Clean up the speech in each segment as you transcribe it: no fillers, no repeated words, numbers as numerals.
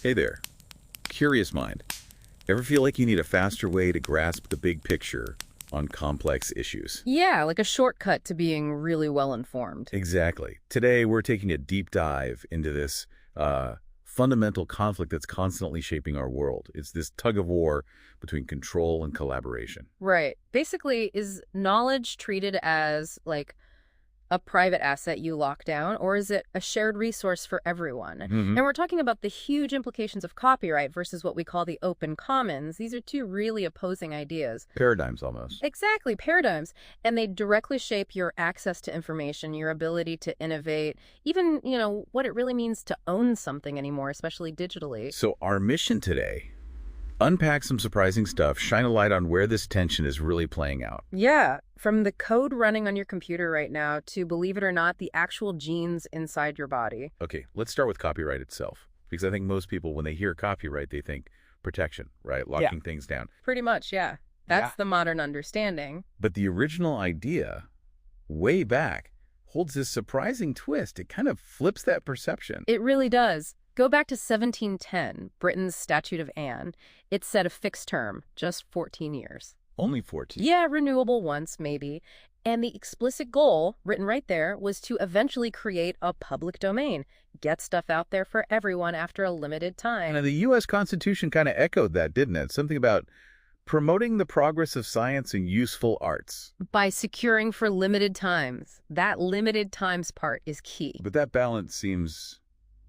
Hey there, curious mind. Ever feel like you need a faster way to grasp the big picture on complex issues? Yeah, like a shortcut to being really well informed. Exactly. Today, we're taking a deep dive into this fundamental conflict that's constantly shaping our world. It's this tug of war between control and collaboration. Right. Basically, is knowledge treated as like a private asset you lock down, or is it a shared resource for everyone? Hmm. And we're talking about the huge implications of copyright versus what we call the open commons. These are two really opposing ideas. Paradigms, almost. Exactly, paradigms. And they directly shape your access to information, your ability to innovate, even, what it really means to own something anymore, especially digitally. So our mission today, unpack some surprising stuff, shine a light on where this tension is really playing out. Yeah, from the code running on your computer right now to, believe it or not, the actual genes inside your body. Okay, let's start with copyright itself, because I think most people, when they hear copyright, they think protection, right? Locking things down. Pretty much, yeah. That's the modern understanding. But the original idea, way back, holds this surprising twist. It kind of flips that perception. It really does. Go back to 1710, Britain's Statute of Anne. It said a fixed term, just 14 years. Only 14. Yeah, renewable once, maybe. And the explicit goal, written right there, was to eventually create a public domain. Get stuff out there for everyone after a limited time. And the U.S. Constitution kind of echoed that, didn't it? Something about promoting the progress of science and useful arts. By securing for limited times. That limited times part is key. But that balance seems,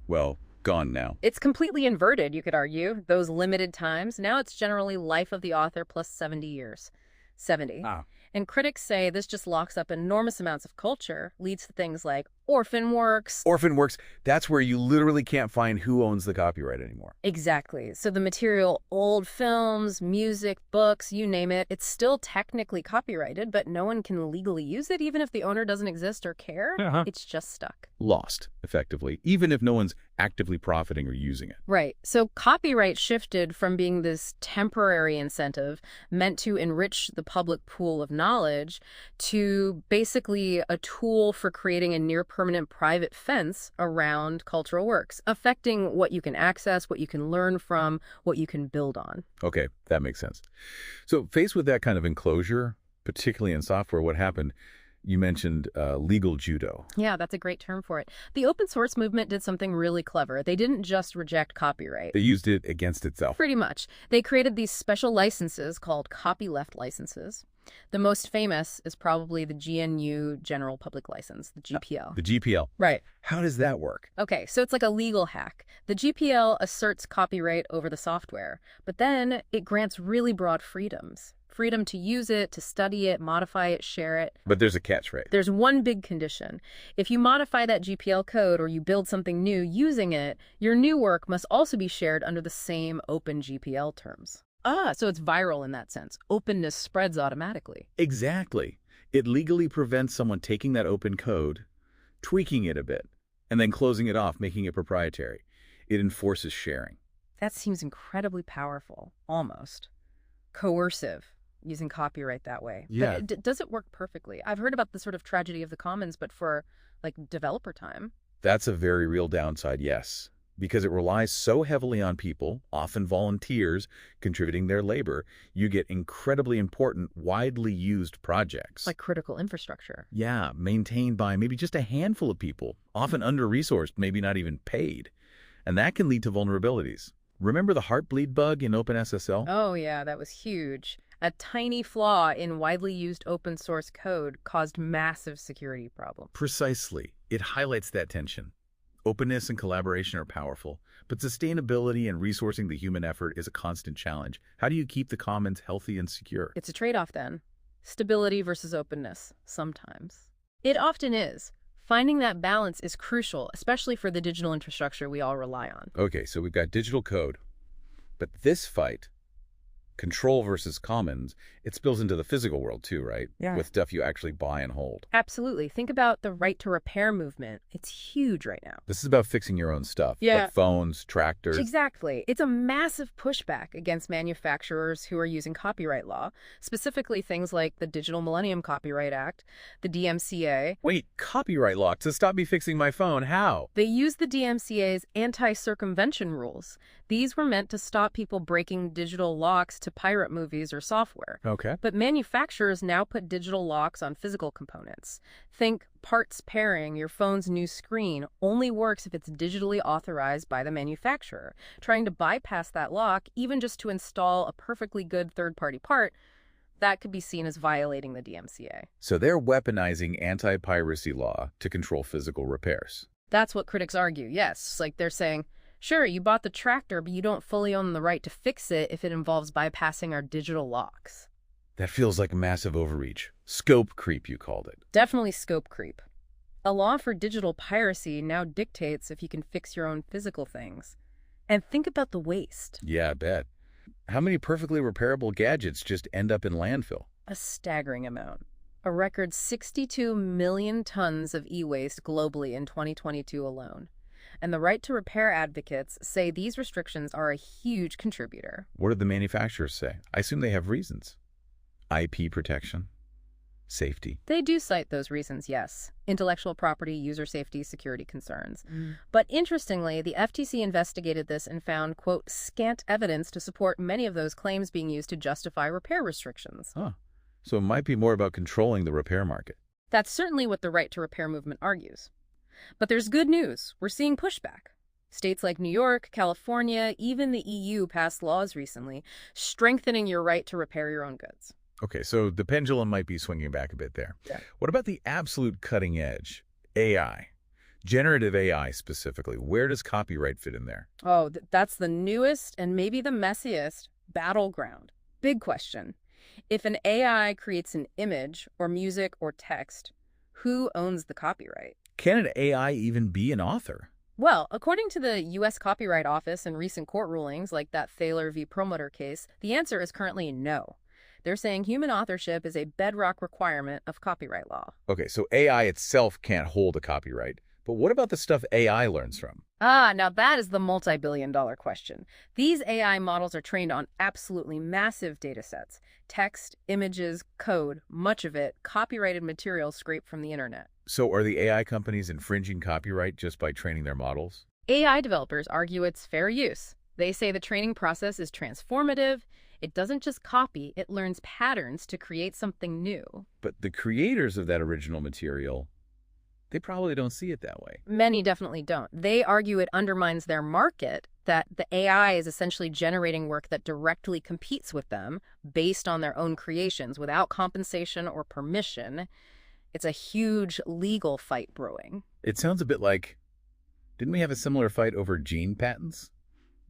well, gone now. It's completely inverted, you could argue. Those limited times. Now it's generally life of the author plus 70 years. 70. Ah. And critics say this just locks up enormous amounts of culture, leads to things like orphan works. Orphan works, that's where you literally can't find who owns the copyright anymore. Exactly. So the material, old films, music, books, you name it, it's still technically copyrighted, but no one can legally use it, even if the owner doesn't exist or care. It's just stuck. Lost, effectively, even if no one's actively profiting or using it. Right. So copyright shifted from being this temporary incentive meant to enrich the public pool of knowledge to basically a tool for creating a near-permanent private fence around cultural works, affecting what you can access, what you can learn from, what you can build on. Okay, that makes sense. So faced with that kind of enclosure, particularly in software, what happened? You mentioned legal judo. Yeah, that's a great term for it. The open source movement did something really clever. They didn't just reject copyright. They used it against itself. Pretty much. They created these special licenses called Copyleft licenses. The most famous is probably the GNU General Public License, the GPL. The GPL. Right. How does that work? Okay, so it's like a legal hack. The GPL asserts copyright over the software, but then it grants really broad freedoms. Freedom to use it, to study it, modify it, share it. But there's a catch, right? There's one big condition. If you modify that GPL code or you build something new using it, your new work must also be shared under the same open GPL terms. So it's viral in that sense. Openness spreads automatically. Exactly. It legally prevents someone taking that open code, tweaking it a bit, and then closing it off, making it proprietary. It enforces sharing. That seems incredibly powerful, almost coercive, using copyright that way. Yeah. But does it work perfectly? I've heard about the sort of tragedy of the commons, but for like developer time. That's a very real downside, yes. Because it relies so heavily on people, often volunteers, contributing their labor, you get incredibly important, widely used projects. Like critical infrastructure. Yeah, maintained by maybe just a handful of people, often under-resourced, maybe not even paid. And that can lead to vulnerabilities. Remember the Heartbleed bug in OpenSSL? Oh yeah, that was huge. A tiny flaw in widely used open source code caused massive security problems. Precisely. It highlights that tension. Openness and collaboration are powerful, but sustainability and resourcing the human effort is a constant challenge. How do you keep the commons healthy and secure? It's a trade-off then. Stability versus openness, sometimes. It often is. Finding that balance is crucial, especially for the digital infrastructure we all rely on. Okay, so we've got digital code, but this fight control versus commons, it spills into the physical world too, right? Yeah. With stuff you actually buy and hold. Absolutely. Think about the right to repair movement. It's huge right now. This is about fixing your own stuff, Yeah. like phones, tractors. Exactly. It's a massive pushback against manufacturers who are using copyright law, specifically things like the Digital Millennium Copyright Act, the DMCA. Wait, copyright law to stop me fixing my phone? How? They use the DMCA's anti-circumvention rules. These were meant to stop people breaking digital locks to pirate movies or software. Okay. But manufacturers now put digital locks on physical components. Think parts pairing your phone's new screen only works if it's digitally authorized by the manufacturer. Trying to bypass that lock, even just to install a perfectly good third-party part, that could be seen as violating the DMCA. So they're weaponizing anti-piracy law to control physical repairs. That's what critics argue, yes. Like they're saying, sure, you bought the tractor, but you don't fully own the right to fix it if it involves bypassing our digital locks. That feels like a massive overreach. Scope creep, you called it. Definitely scope creep. A law for digital piracy now dictates if you can fix your own physical things. And think about the waste. Yeah, I bet. How many perfectly repairable gadgets just end up in landfill? A staggering amount. A record 62 million tons of e-waste globally in 2022 alone. And the right to repair advocates say these restrictions are a huge contributor. What did the manufacturers say? I assume they have reasons. IP protection, safety. They do cite those reasons, yes. Intellectual property, user safety, security concerns. But interestingly, the FTC investigated this and found, quote, scant evidence to support many of those claims being used to justify repair restrictions. Huh. So it might be more about controlling the repair market. That's certainly what the right to repair movement argues. But there's good news. We're seeing pushback. States like New York, California, even the EU passed laws recently strengthening your right to repair your own goods. Okay, so the pendulum might be swinging back a bit there. Yeah. What about the absolute cutting edge? AI. Generative AI specifically. Where does copyright fit in there? Oh, that's the newest and maybe the messiest battleground. Big question. If an AI creates an image or music or text, who owns the copyright? Can an AI even be an author? Well, according to the U.S. Copyright Office and recent court rulings, like that Thaler v. Promoter case, the answer is currently no. They're saying human authorship is a bedrock requirement of copyright law. Okay, so AI itself can't hold a copyright. But what about the stuff AI learns from? Now that is the multi-billion-dollar question. These AI models are trained on absolutely massive data sets. Text, images, code, much of it copyrighted material scraped from the internet. So are the AI companies infringing copyright just by training their models? AI developers argue it's fair use. They say the training process is transformative. It doesn't just copy, it learns patterns to create something new. But the creators of that original material, they probably don't see it that way. Many definitely don't. They argue it undermines their market, that the AI is essentially generating work that directly competes with them based on their own creations without compensation or permission. It's a huge legal fight brewing. It sounds a bit like, didn't we have a similar fight over gene patents?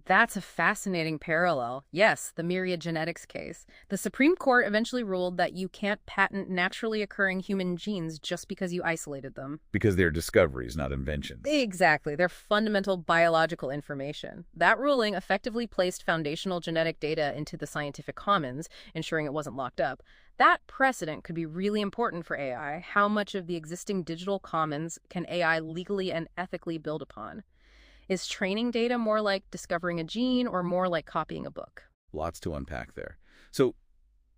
That's a fascinating parallel. Yes, the myriad genetics case. The Supreme Court eventually ruled that you can't patent naturally occurring human genes just because you isolated them. Because they're discoveries, not inventions. Exactly. They're fundamental biological information. That ruling effectively placed foundational genetic data into the scientific commons, ensuring it wasn't locked up. That precedent could be really important for AI. How much of the existing digital commons can AI legally and ethically build upon? Is training data more like discovering a gene or more like copying a book? Lots to unpack there. So,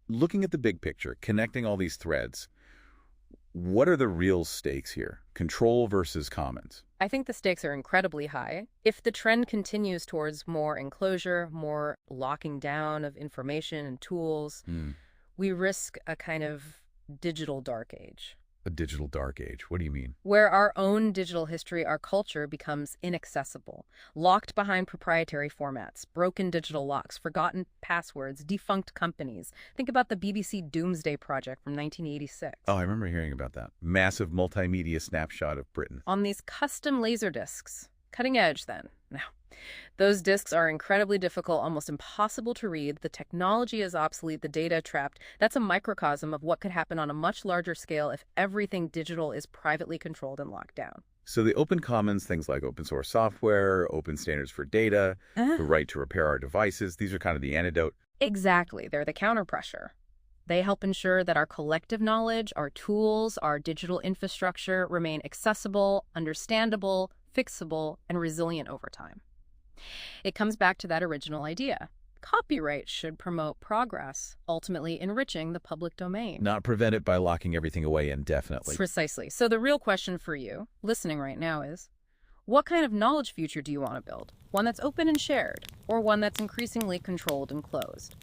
looking at the big picture, connecting all these threads, what are the real stakes here? Control versus commons. I think the stakes are incredibly high. If the trend continues towards more enclosure, more locking down of information and tools, we risk a kind of digital dark age. A digital dark age. What do you mean? Where our own digital history, our culture, becomes inaccessible, locked behind proprietary formats, broken digital locks, forgotten passwords, defunct companies. Think about the BBC Doomsday Project from 1986. Oh, I remember hearing about that. Massive multimedia snapshot of Britain. On these custom laser discs. Cutting edge, then. Now, those discs are incredibly difficult, almost impossible to read. The technology is obsolete, the data trapped. That's a microcosm of what could happen on a much larger scale if everything digital is privately controlled and locked down. So the open commons, things like open source software, open standards for data, the right to repair our devices, these are kind of the antidote. Exactly. They're the counterpressure. They help ensure that our collective knowledge, our tools, our digital infrastructure remain accessible, understandable, fixable, and resilient over time. It comes back to that original idea. Copyright should promote progress, ultimately enriching the public domain. Not prevent it by locking everything away indefinitely. Precisely. So the real question for you, listening right now, is what kind of knowledge future do you want to build? One that's open and shared, or one that's increasingly controlled and closed?